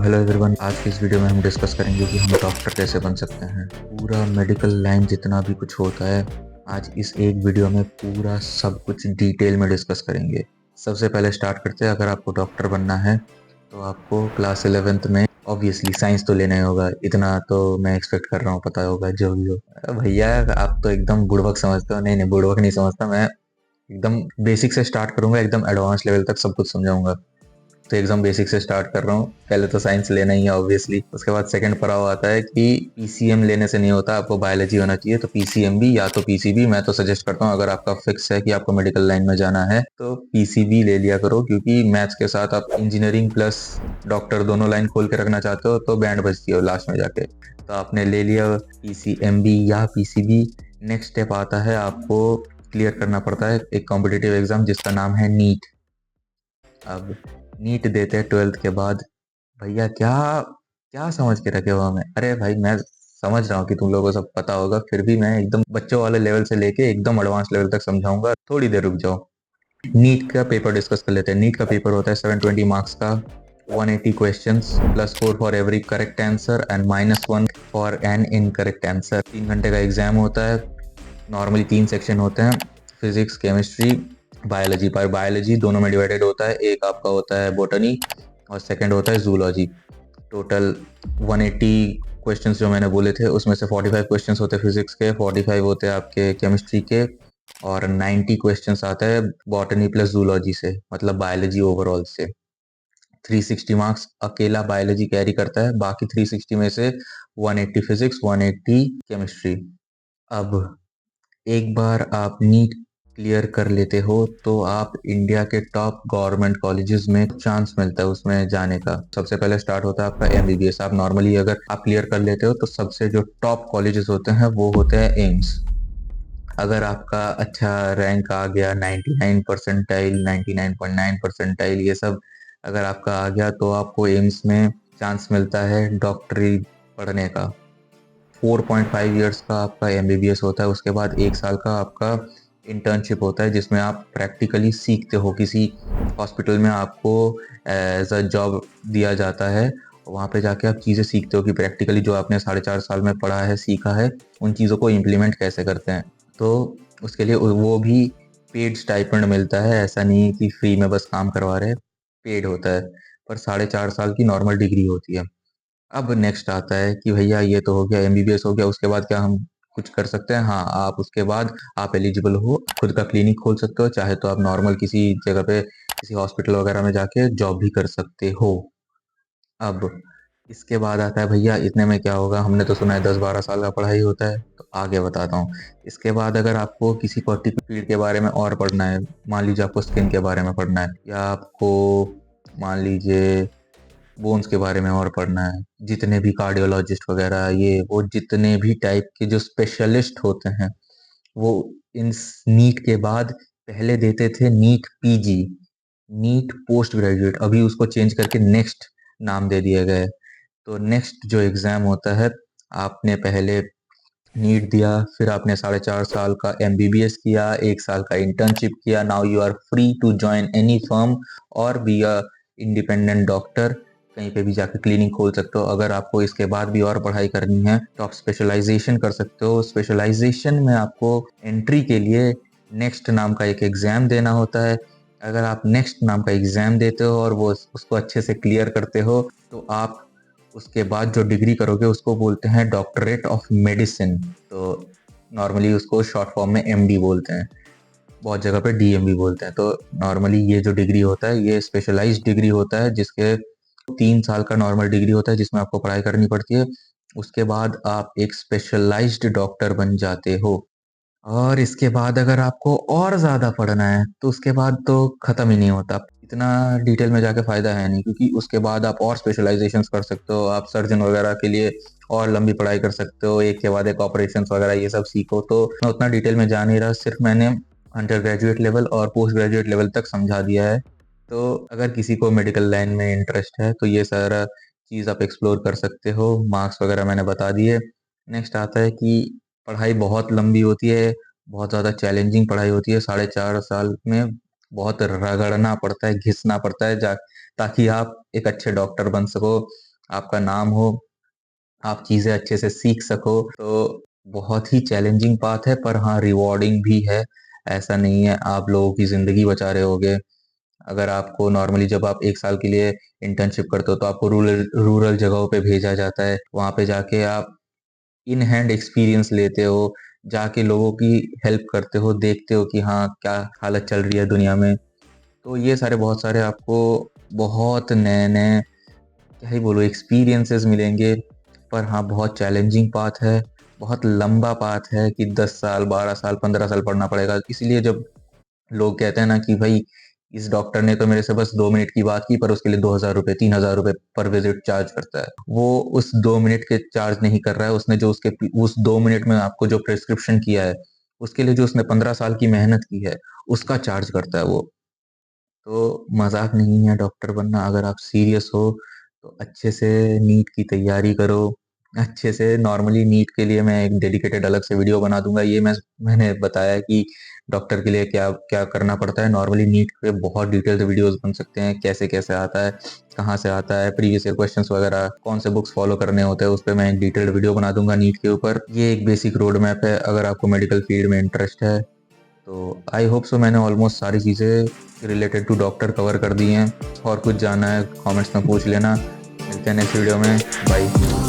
तो hello everyone, आज की इस वीडियो में हम डिस्कस करेंगे कि हम डॉक्टर कैसे बन सकते हैं। पूरा मेडिकल लाइन जितना भी कुछ होता है, आज इस एक वीडियो में पूरा सब कुछ डिटेल में डिस्कस करेंगे। सबसे पहले स्टार्ट करते हैं। अगर आपको डॉक्टर बनना है तो आपको क्लास 11th में ऑब्वियसली साइंस तो लेना ही होगा। इतना तो मैं एक्सपेक्ट कर रहा हूँ, पता होगा जो भी हो। भैया आप तो एकदम बुड़बक समझते हो। नहीं नहीं, बुड़बक नहीं समझता मैं। एकदम बेसिक से स्टार्ट करूंगा, एकदम एडवांस लेवल तक सब कुछ समझाऊंगा। तो एकदम बेसिक से स्टार्ट कर रहा हूँ। पहले तो साइंस लेना ही है ऑब्वियसली। उसके बाद सेकंड पड़ाव आता है कि पीसीएम लेने से नहीं होता, आपको बायोलॉजी होना चाहिए। तो पीसीएम भी या तो पीसीबी। मैं तो सजेस्ट करता हूँ, अगर आपका फिक्स है कि आपको मेडिकल लाइन में जाना है तो पीसीबी ले लिया करो, क्योंकि मैथ्स के साथ आप इंजीनियरिंग प्लस डॉक्टर दोनों लाइन खोल के रखना चाहते हो तो बैंड बजती हो लास्ट में जाके। तो आपने ले लिया पीसीएमबी या पीसीबी। नेक्स्ट स्टेप आता है, आपको क्लियर करना पड़ता है एक कॉम्पिटिटिव एग्जाम जिसका नाम है नीट। अब नीट देते हैं 12th के बाद। भैया क्या क्या समझ के रखे हो हमें? अरे भाई, मैं समझ रहा हूँ कि तुम लोगों को सब पता होगा, फिर भी मैं एकदम बच्चों वाले लेवल से लेके एकदम एडवांस लेवल तक समझाऊंगा। थोड़ी देर रुक जाओ। नीट का पेपर डिस्कस कर लेते हैं। नीट का पेपर होता है 720 मार्क्स का, 180 questions, +4 for every correct answer and -1 for an incorrect answer. 3 घंटे का एग्जाम होता है। नॉर्मली 3 सेक्शन होते हैं, फिजिक्स, केमिस्ट्री, बायोलॉजी। पर बायोलॉजी दोनों में डिवाइडेड होता है। एक आपका होता है बोटनी और सेकंड होता है जूलॉजी। टोटल 180 क्वेश्चंस जो मैंने बोले थे, उसमें से 45 क्वेश्चंस होते हैं फिजिक्स के, 45 होते हैं आपके केमिस्ट्री के, और 90 क्वेश्चंस आते हैं बॉटनी प्लस जूलॉजी से, मतलब बायोलॉजी ओवरऑल से। 360 मार्क्स अकेला बायोलॉजी कैरी करता है, बाकी 360 में से 180 फिजिक्स, 180 केमिस्ट्री। अब एक बार आप नीट क्लियर कर लेते हो तो आप इंडिया के टॉप गवर्नमेंट कॉलेजेस में चांस मिलता है उसमें जाने का। सबसे पहले स्टार्ट होता है आपका एमबीबीएस। आप नॉर्मली अगर आप क्लियर कर लेते हो तो सबसे जो टॉप कॉलेजेस होते हैं वो होते हैं एम्स। अगर आपका अच्छा रैंक आ गया, 99 परसेंटाइल, 99.9 परसेंटाइल, ये सब अगर आपका आ गया तो आपको एम्स में चांस मिलता है डॉक्टरी पढ़ने का। 4.5 इयर्स का आपका एमबीबीएस होता है। उसके बाद 1 साल का आपका इंटर्नशिप होता है, जिसमें आप प्रैक्टिकली सीखते हो। किसी हॉस्पिटल में आपको एज अ जॉब दिया जाता है। वहाँ पे जाके आप चीज़ें सीखते हो कि प्रैक्टिकली जो आपने 4.5 साल में पढ़ा है, सीखा है, उन चीज़ों को इम्प्लीमेंट कैसे करते हैं। तो उसके लिए वो भी पेड स्टाइपेंड मिलता है। ऐसा नहीं है कि फ्री में बस काम करवा रहे हैं, पेड होता है। पर 4.5 साल की नॉर्मल डिग्री होती है। अब नेक्स्ट आता है कि भैया ये तो हो गया, एमबीबीएस हो गया, उसके बाद क्या हम कुछ कर सकते हैं? हाँ, आप उसके बाद आप एलिजिबल हो, खुद का क्लिनिक खोल सकते हो। चाहे तो आप नॉर्मल किसी जगह पे, किसी हॉस्पिटल वगैरह में जाके जॉब भी कर सकते हो। अब इसके बाद आता है भैया, इतने में क्या होगा? हमने तो सुना है 10-12 साल का पढ़ाई होता है। तो आगे बताता हूँ। इसके बाद अगर आपको किसी पर्टिकुलर फील्ड के बारे में और पढ़ना है, मान लीजिए आपको स्किन के बारे में पढ़ना है, या आपको मान लीजिए बोन्स के बारे में और पढ़ना है, जितने भी कार्डियोलॉजिस्ट वगैरह, ये वो जितने भी टाइप के जो स्पेशलिस्ट होते हैं, वो इन नीट के बाद पहले देते थे NEET PG, NEET post graduate. अभी उसको चेंज करके नेक्स्ट नाम दे दिया गया है। तो नेक्स्ट जो एग्जाम होता है, आपने पहले नीट दिया, फिर आपने 4.5 साल का एमबीबीएस किया, 1 साल का इंटर्नशिप किया। Now you are free to join any firm और बी अ इंडिपेंडेंट डॉक्टर। कहीं पे भी जाकर क्लिनिक खोल सकते हो। अगर आपको इसके बाद भी और पढ़ाई करनी है तो आप स्पेशलाइजेशन कर सकते हो। स्पेशलाइजेशन में आपको एंट्री के लिए नेक्स्ट नाम का एक एग्जाम देना होता है। अगर आप नेक्स्ट नाम का एग्जाम देते हो और वो उसको अच्छे से क्लियर करते हो तो आप उसके बाद जो डिग्री करोगे उसको बोलते हैं डॉक्टरेट ऑफ मेडिसिन। तो नॉर्मली उसको शॉर्ट फॉर्म में एमडी बोलते हैं, बहुत जगह पे डीएम भी बोलते हैं। तो नॉर्मली ये जो डिग्री होता है ये स्पेशलाइज्ड डिग्री होता है, जिसके 3 साल का नॉर्मल डिग्री होता है जिसमें आपको पढ़ाई करनी पड़ती है। उसके बाद आप एक स्पेशलाइज्ड डॉक्टर बन जाते हो। और इसके बाद अगर आपको और ज़्यादा पढ़ना है तो उसके बाद तो ख़त्म ही नहीं होता। इतना डिटेल में जाके फ़ायदा है नहीं, क्योंकि उसके बाद आप और स्पेशलाइजेशंस कर सकते हो। आप सर्जन वगैरह के लिए और लंबी पढ़ाई कर सकते हो, एक के बाद एक ऑपरेशंस वगैरह ये सब सीखो। तो मैं उतना डिटेल में जा नहीं रहा, सिर्फ मैंने अंडर ग्रेजुएट लेवल और पोस्ट ग्रेजुएट लेवल तक समझा दिया है। तो अगर किसी को मेडिकल लाइन में इंटरेस्ट है तो ये सारा चीज़ आप एक्सप्लोर कर सकते हो। मार्क्स वगैरह मैंने बता दिए। नेक्स्ट आता है कि पढ़ाई बहुत लंबी होती है, बहुत ज़्यादा चैलेंजिंग पढ़ाई होती है। 4.5 साल में बहुत रगड़ना पड़ता है, घिसना पड़ता है ताकि आप एक अच्छे डॉक्टर बन सको। आपका नाम हो, आप चीज़ें अच्छे से सीख सको, तो बहुत ही चैलेंजिंग पाथ है, पर हाँ रिवॉर्डिंग भी है। ऐसा नहीं है आप लोगों की ज़िंदगी बचा रहे होगे। अगर आपको नॉर्मली जब आप 1 साल के लिए इंटर्नशिप करते हो तो आपको रूरल रूरल जगहों पे भेजा जाता है। वहाँ पे जाके आप इन हैंड एक्सपीरियंस लेते हो, जाके लोगों की हेल्प करते हो, देखते हो कि हाँ, क्या हालत चल रही है दुनिया में। तो ये सारे बहुत सारे आपको बहुत नए-नए क्या ही बोलूँ एक्सपीरियंसेस मिलेंगे। पर हाँ, बहुत चैलेंजिंग पाथ है, बहुत लंबा पाथ है कि 10 साल, 12 साल, 15 साल पढ़ना पड़ेगा। इसीलिए जब लोग कहते हैं ना कि भई इस डॉक्टर ने तो मेरे से बस 2 मिनट की बात की पर उसके लिए ₹2000 ₹3000 पर विज़िट चार्ज करता है। वो उस 2 मिनट के चार्ज नहीं कर रहा है, उसने जो उस 2 मिनट में आपको जो प्रिस्क्रिप्शन किया है, उसके लिए जो उसने 15 साल की मेहनत की है, उसका चार्ज करता है वो। तो मज़ाक नहीं है डॉक्टर बनना। अगर आप सीरियस हो तो अच्छे से नीट की तैयारी करो। अच्छे से नॉर्मली नीट के लिए मैं एक डेडिकेटेड अलग से वीडियो बना दूँगा। ये मैंने बताया कि डॉक्टर के लिए क्या-क्या करना पड़ता है। नॉर्मली नीट पे बहुत डिटेल्ड वीडियोज़ बन सकते हैं। कैसे-कैसे आता है, कहाँ से आता है, प्रीवियस ईयर क्वेश्चन्स वगैरह, कौन से बुक्स फॉलो करने होते हैं, उस पे मैं एक डिटेल्ड वीडियो बना दूँगा नीट के ऊपर। ये एक बेसिक रोड मैप है अगर आपको मेडिकल फील्ड में इंटरेस्ट है। तो आई होप सो मैंने ऑलमोस्ट सारी चीज़ें रिलेटेड टू डॉक्टर कवर कर दी हैं। और कुछ जानना है कमेंट्स में पूछ लेना। मिलते हैं नेक्स्ट वीडियो में। बाय।